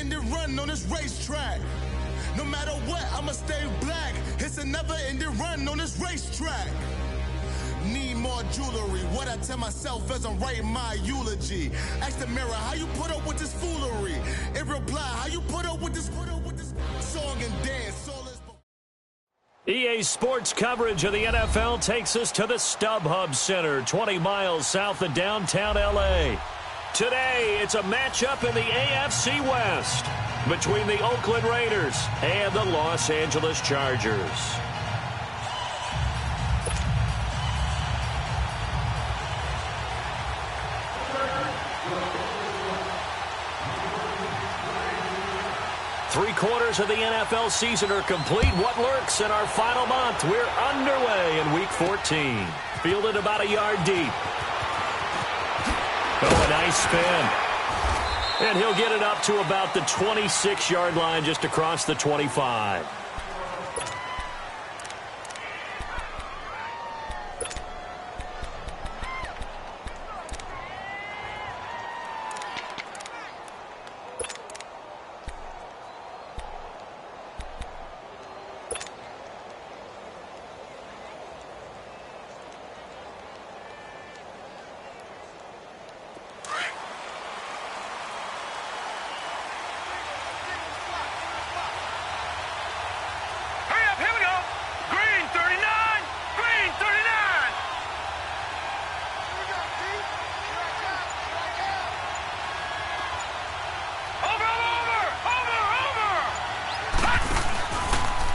never-ending run on this racetrack. No matter what, I'ma stay black. It's a never-ending run on this racetrack. Need more jewelry. What I tell myself as I'm writing my eulogy. Ask the mirror, how you put up with this foolery? It reply, how you put up with this song and dance. EA Sports coverage of the NFL takes us to the StubHub Center, 20 miles south of downtown L.A. Today, it's a matchup in the AFC West between the Oakland Raiders and the Los Angeles Chargers. Three-quarters of the NFL season are complete. What lurks in our final month? We're underway in Week 14. Fielded about a yard deep. Oh, a nice spin. And he'll get it up to about the 26-yard line just across the 25.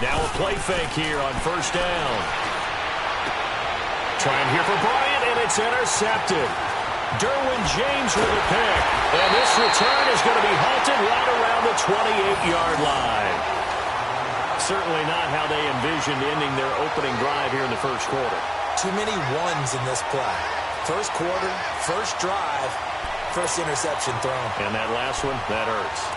Now a play fake here on first down. Trying here for Bryant, and it's intercepted. Derwin James with a pick. And this return is going to be halted right around the 28-yard line. Certainly not how they envisioned ending their opening drive here in the first quarter. Too many ones in this play. First quarter, first drive, first interception thrown. And that last one, that hurts.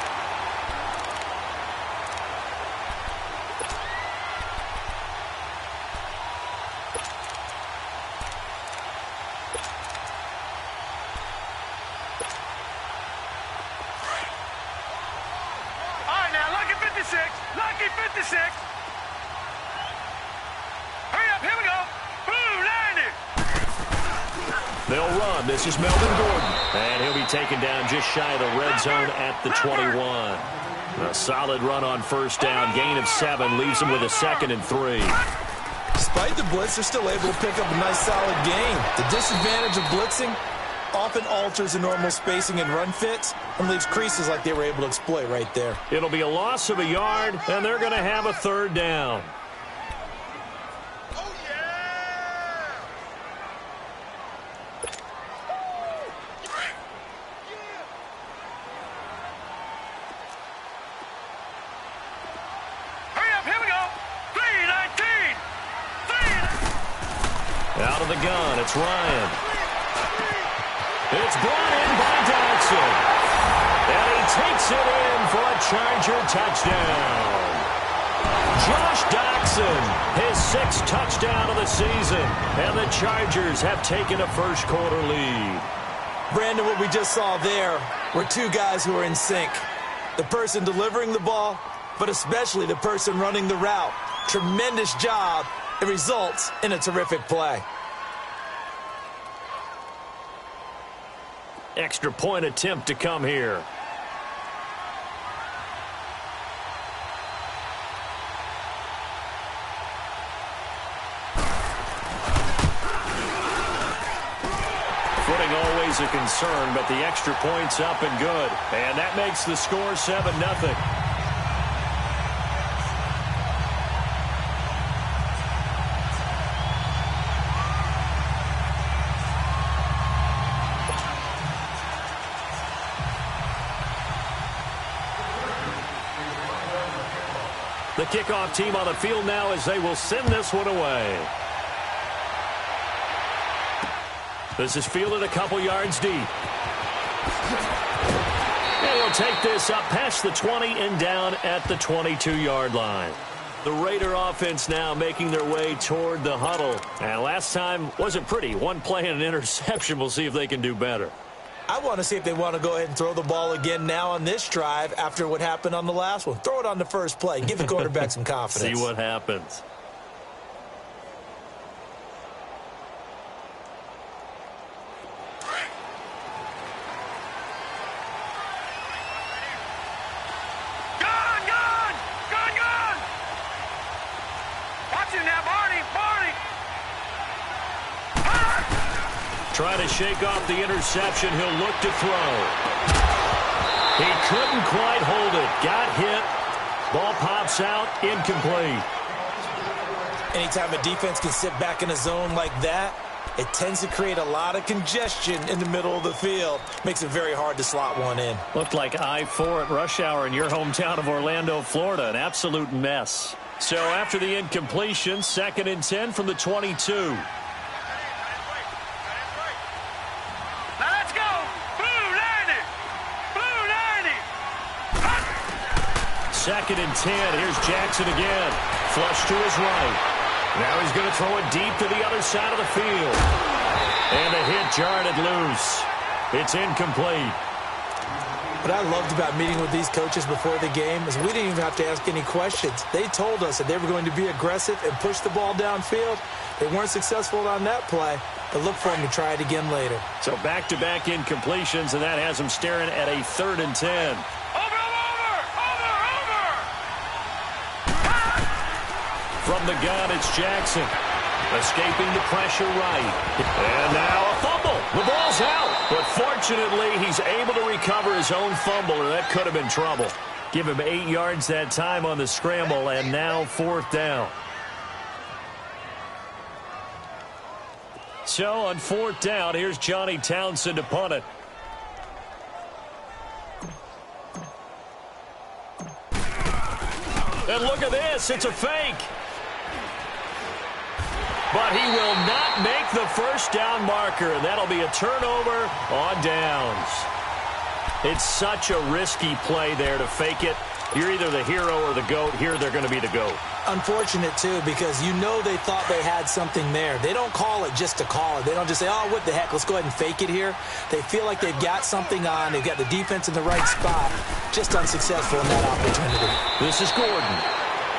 Lucky 56. Hurry up, here we go. Boom, 90. They'll run. This is Melvin Gordon. And he'll be taken down just shy of the red zone at the 21. A solid run on first down. Gain of 7 leaves them with a 2nd and 3. Despite the blitz, they're still able to pick up a nice solid gain. The disadvantage of blitzing often alters the normal spacing and run fits and leaves creases like they were able to exploit right there. It'll be a loss of a yard, and they're going to have a 3rd down. Oh, yeah! Hurry up, here we go. 3-19. Out of the gun, it's Ryan. It's brought in by Dodson. And he takes it in for a Charger touchdown. Josh Dodson, his 6th touchdown of the season. And the Chargers have taken a first quarter lead. Brandon, what we just saw there were two guys who are in sync. The person delivering the ball, but especially the person running the route. Tremendous job. It results in a terrific play. Extra point attempt to come here. Footing always a concern, but the extra point's up and good. And that makes the score 7-0. The kickoff team on the field now as they will send this one away. This is fielded a couple yards deep. And he'll take this up past the 20 and down at the 22-yard line. The Raider offense now making their way toward the huddle. And last time wasn't pretty. One play and an interception. We'll see if they can do better. I want to see if they want to go ahead and throw the ball again now on this drive after what happened on the last one. Throw it on the first play. Give the quarterback some confidence. See what happens. Trying to shake off the interception. He'll look to throw. He couldn't quite hold it. Got hit. Ball pops out. Incomplete. Anytime a defense can sit back in a zone like that, it tends to create a lot of congestion in the middle of the field. Makes it very hard to slot one in. Looked like I-4 at rush hour in your hometown of Orlando, Florida. An absolute mess. So after the incompletion, 2nd and 10 from the 22. 2nd and 10. Here's Jackson again. Flush to his right. Now he's going to throw it deep to the other side of the field. And the hit jarred it loose. It's incomplete. What I loved about meeting with these coaches before the game is we didn't even have to ask any questions. They told us that they were going to be aggressive and push the ball downfield. They weren't successful on that play, but look for them to try it again later. So back-to-back incompletions, and that has them staring at a 3rd and 10. From the gun, it's Jackson. Escaping the pressure right. And now a fumble. The ball's out. But fortunately, he's able to recover his own fumble, or that could have been trouble. Give him 8 yards that time on the scramble, and now 4th down. So on 4th down, here's Johnny Townsend to punt it. And look at this. It's a fake. But he will not make the first down marker. That'll be a turnover on downs. It's such a risky play there to fake it. You're either the hero or the GOAT. Here they're going to be the GOAT. Unfortunate, too, because you know they thought they had something there. They don't call it just to call it. They don't just say, oh, what the heck, let's go ahead and fake it here. They feel like they've got something on. They've got the defense in the right spot. Just unsuccessful in that opportunity. This is Gordon.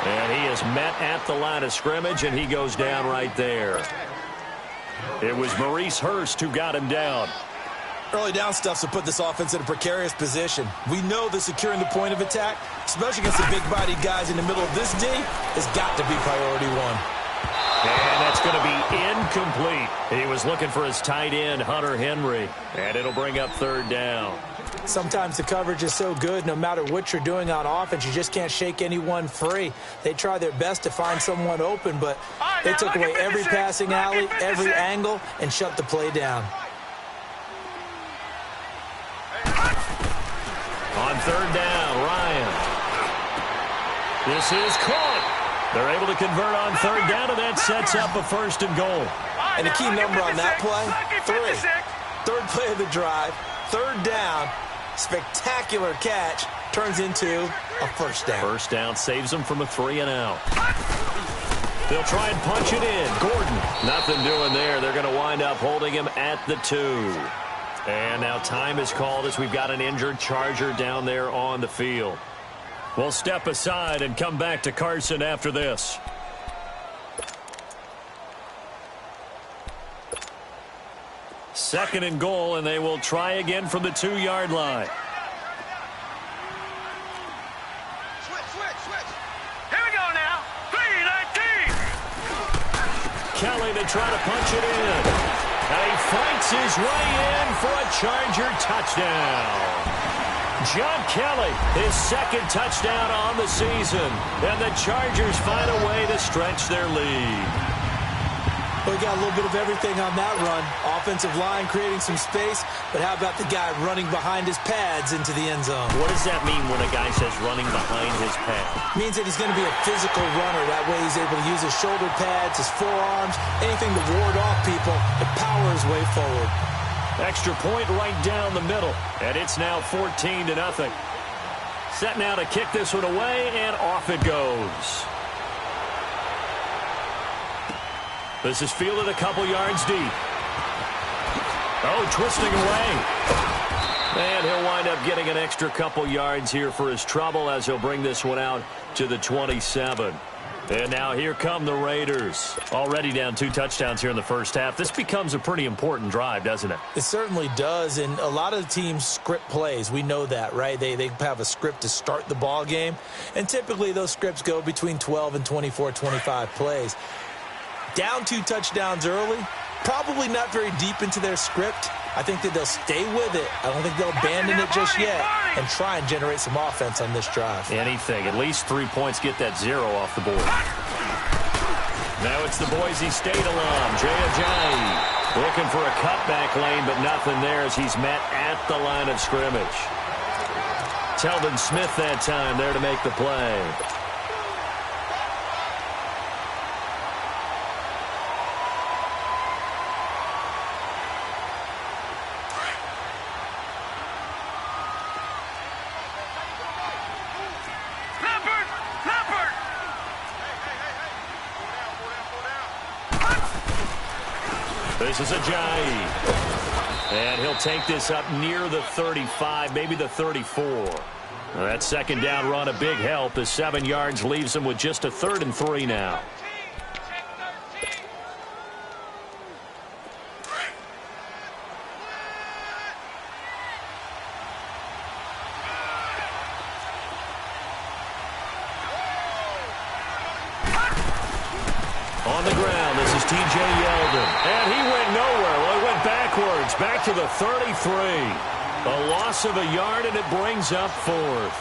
And he is met at the line of scrimmage, and he goes down right there. It was Maurice Hurst who got him down. Early down stuffs will put this offense in a precarious position. We know that securing the point of attack, especially against the big-bodied guys in the middle of this D, has got to be priority one. And that's going to be incomplete. He was looking for his tight end, Hunter Henry. And it'll bring up 3rd down. Sometimes the coverage is so good, no matter what you're doing on offense, you just can't shake anyone free. They try their best to find someone open, but they took away every passing alley, every angle, and shut the play down. On 3rd down, Ryan. This is caught. They're able to convert on 3rd down, and that sets up a 1st and goal. And a key number on that play, 3. 3rd play of the drive, 3rd down, spectacular catch, turns into a 1st down. 1st down saves them from a 3-and-out. They'll try and punch it in. Gordon, nothing doing there. They're going to wind up holding him at the 2. And now time is called as we've got an injured Charger down there on the field. We'll step aside and come back to Carson after this. Second and goal, and they will try again from the 2-yard line. Switch. Here we go now. 3-19. Kelly to try to punch it in. And he fights his way in for a Charger touchdown. John Kelly, his 2nd touchdown on the season. And the Chargers find a way to stretch their lead. We got a little bit of everything on that run. Offensive line creating some space, but how about the guy running behind his pads into the end zone? What does that mean when a guy says running behind his pad? Means that he's going to be a physical runner. That way he's able to use his shoulder pads, his forearms, anything to ward off people and power his way forward. Extra point right down the middle, and it's now 14-0. Set now to kick this one away, and off it goes. This is fielded a couple yards deep. Oh, twisting away. And he'll wind up getting an extra couple yards here for his trouble as he'll bring this one out to the 27. And now here come the Raiders. Already down 2 touchdowns here in the first half. This becomes a pretty important drive, doesn't it? It certainly does, and a lot of the teams script plays. We know that, right? They have a script to start the ball game, and typically those scripts go between 12 and 24, 25 plays. Down 2 touchdowns early, probably not very deep into their script. I think that they'll stay with it. I don't think they'll abandon it just yet and try and generate some offense on this drive. Anything. At least 3 points, get that 0 off the board. Now it's the Boise State alum, Jay Ajayi, looking for a cutback lane, but nothing there as he's met at the line of scrimmage. Telvin Smith that time there to make the play. This is Ajayi. And he'll take this up near the 35, maybe the 34. That second down run, a big help. The 7 yards leaves him with just a 3rd and 3 now. On the ground, this is T.J. Yeldon. And he went nowhere. Well, he went backwards, back to the 33. A loss of a yard, and it brings up 4th.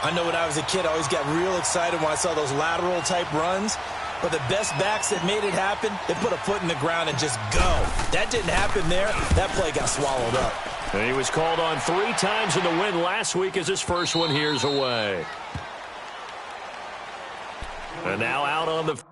I know when I was a kid, I always got real excited when I saw those lateral-type runs. But the best backs that made it happen, they put a foot in the ground and just go. That didn't happen there. That play got swallowed up. And he was called on 3 times in the win last week as his first one here's away. And now out on the...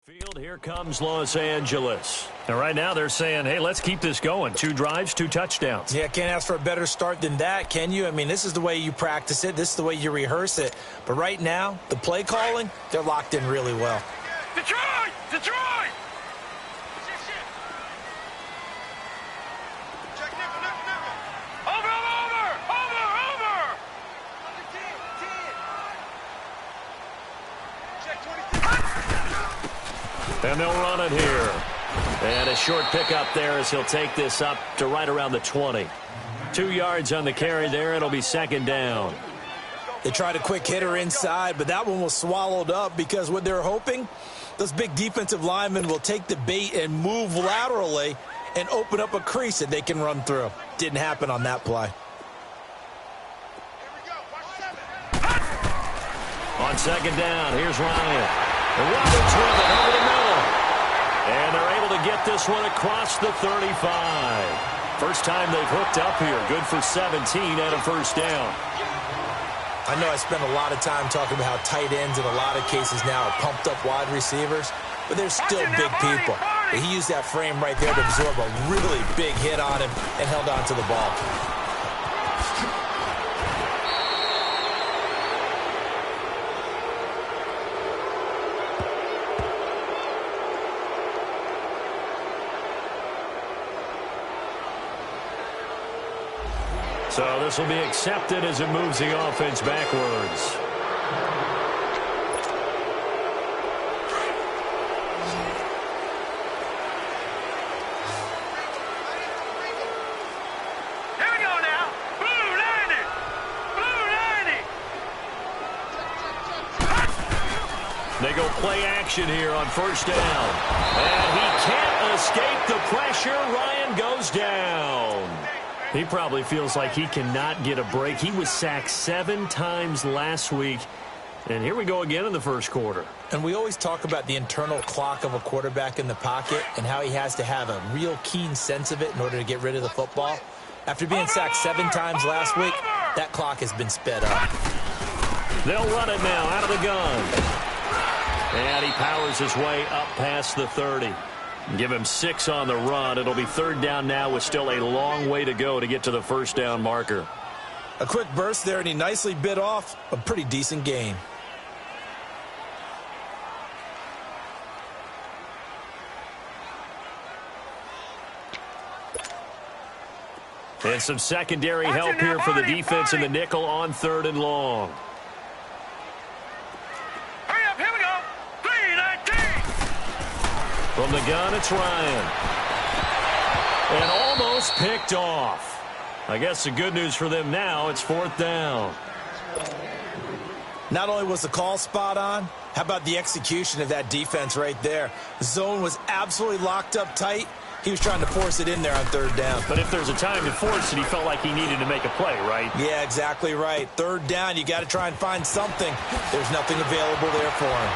field, here comes Los Angeles. And right now they're saying, hey, let's keep this going. 2 drives, 2 touchdowns. Yeah, can't ask for a better start than that, can you? I mean, this is the way you practice it. This is the way you rehearse it. But right now, the play calling, they're locked in really well. Detroit! Detroit! And they'll run it here. And a short pickup there as he'll take this up to right around the 20. 2 yards on the carry there. It'll be 2nd down. They tried a quick hitter inside, but that one was swallowed up because what they're hoping, those big defensive linemen will take the bait and move laterally and open up a crease that they can run through. Didn't happen on that play. On 2nd down, here's Ryan. And Roberts with it over the middle. And they're able to get this one across the 35. First time they've hooked up here. Good for 17 and a first down. I know I spent a lot of time talking about how tight ends in a lot of cases now are pumped up wide receivers, but they're still big people. But he used that frame right there to absorb a really big hit on him and held on to the ball. So this will be accepted as it moves the offense backwards. Here we go now. Blue 90. Blue 90. They go play action here on first down. And he can't escape the pressure. Ryan goes down. He probably feels like he cannot get a break. He was sacked 7 times last week. And here we go again in the first quarter. And we always talk about the internal clock of a quarterback in the pocket and how he has to have a real keen sense of it in order to get rid of the football. After being sacked 7 times last week, that clock has been sped up. They'll run it now out of the gun. And he powers his way up past the 30. Give him 6 on the run. It'll be 3rd down now with still a long way to go to get to the first down marker. A quick burst there, and he nicely bit off a pretty decent gain. And some secondary help here for the defense in the nickel on 3rd and long. Hurry up, here we go. 3-19. From the gun, it's Ryan. And almost picked off. I guess the good news for them now, it's 4th down. Not only was the call spot on, how about the execution of that defense right there? The zone was absolutely locked up tight. He was trying to force it in there on 3rd down. But if there's a time to force it, he felt like he needed to make a play, right? Yeah, exactly right. 3rd down, you got to try and find something. There's nothing available there for him.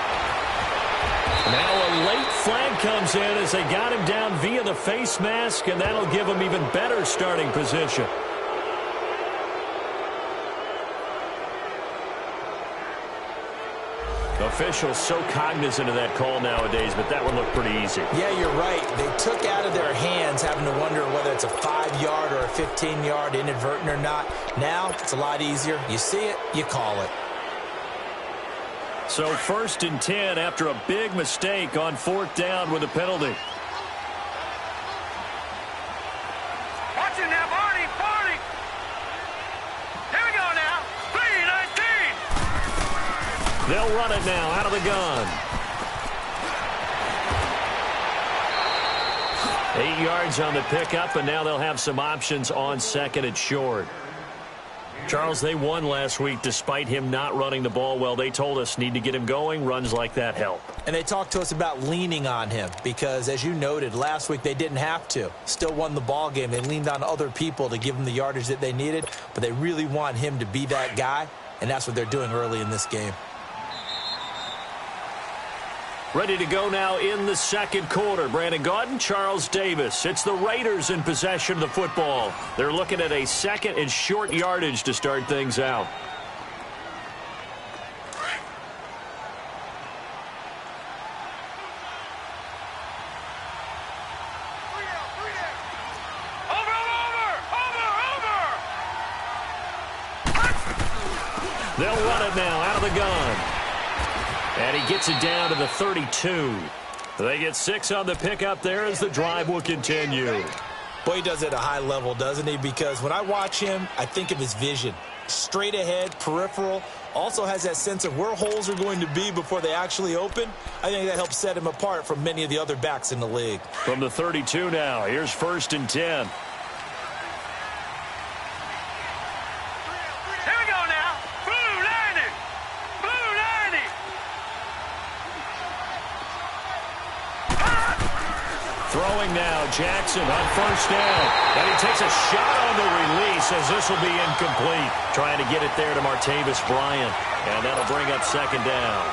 Now a late flag comes in as they got him down via the face mask, and that'll give him even better starting position. Officials so cognizant of that call nowadays, but that one looked pretty easy. Yeah, you're right. They took out of their hands having to wonder whether it's a 5-yard or a 15-yard inadvertent or not. Now it's a lot easier. You see it, you call it. So 1st and 10 after a big mistake on 4th down with a penalty. Watch it now, Barney. Here we go now. 3-19. They'll run it now out of the gun. 8 yards on the pickup, and now they'll have some options on 2nd and short. Charles, they won last week despite him not running the ball well. They told us need to get him going. Runs like that help. And they talked to us about leaning on him because, as you noted, last week they didn't have to. Still won the ball game. They leaned on other people to give them the yardage that they needed, but they really want him to be that guy, and that's what they're doing early in this game. Ready to go now in the 2nd quarter. Brandon Gaudin, Charles Davis. It's the Raiders in possession of the football. They're looking at a 2nd and short yardage to start things out. They'll run it now out of the gun. And he gets it down to the 32. They get 6 on the pickup there as the drive will continue. Boy, he does it at a high level, doesn't he? Because when I watch him, I think of his vision. Straight ahead, peripheral, also has that sense of where holes are going to be before they actually open. I think that helps set him apart from many of the other backs in the league. From the 32 now, here's 1st and 10. Throwing now, Jackson on 1st down. And he takes a shot on the release as this will be incomplete. Trying to get it there to Martavis Bryant. And that'll bring up 2nd down.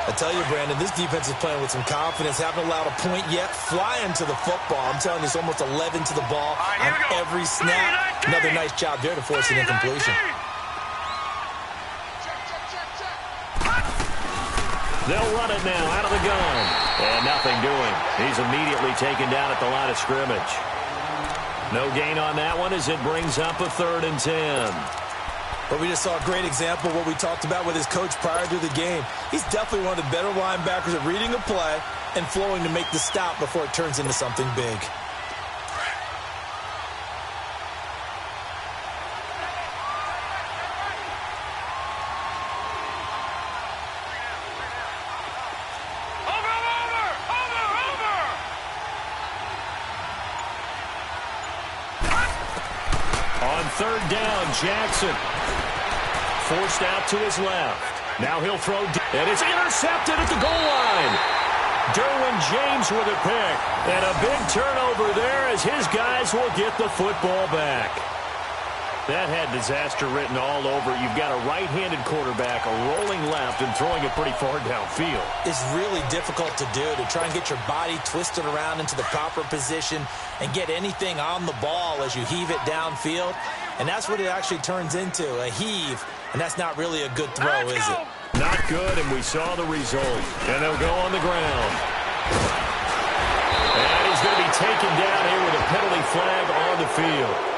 I tell you, Brandon, this defense is playing with some confidence. Haven't allowed a point yet. Flying to the football. I'm telling you, it's almost 11 to the ball on every snap. Another nice job there to force an incompletion. They'll run it now out of the gun. And nothing doing. He's immediately taken down at the line of scrimmage. No gain on that one as it brings up a 3rd and 10. But we just saw a great example of what we talked about with his coach prior to the game. He's definitely one of the better linebackers at reading a play and flowing to make the stop before it turns into something big. On 3rd down, Jackson forced out to his left. Now he'll throw, and it's intercepted at the goal line. Derwin James with a pick. And a big turnover there as his guys will get the football back. That had disaster written all over it. You've got a right-handed quarterback, a rolling left, and throwing it pretty far downfield. It's really difficult to do, to try and get your body twisted around into the proper position and get anything on the ball as you heave it downfield. And that's what it actually turns into, a heave. And that's not really a good throw, is it? Not good, and we saw the result. And they'll go on the ground. And he's going to be taken down here with a penalty flag on the field.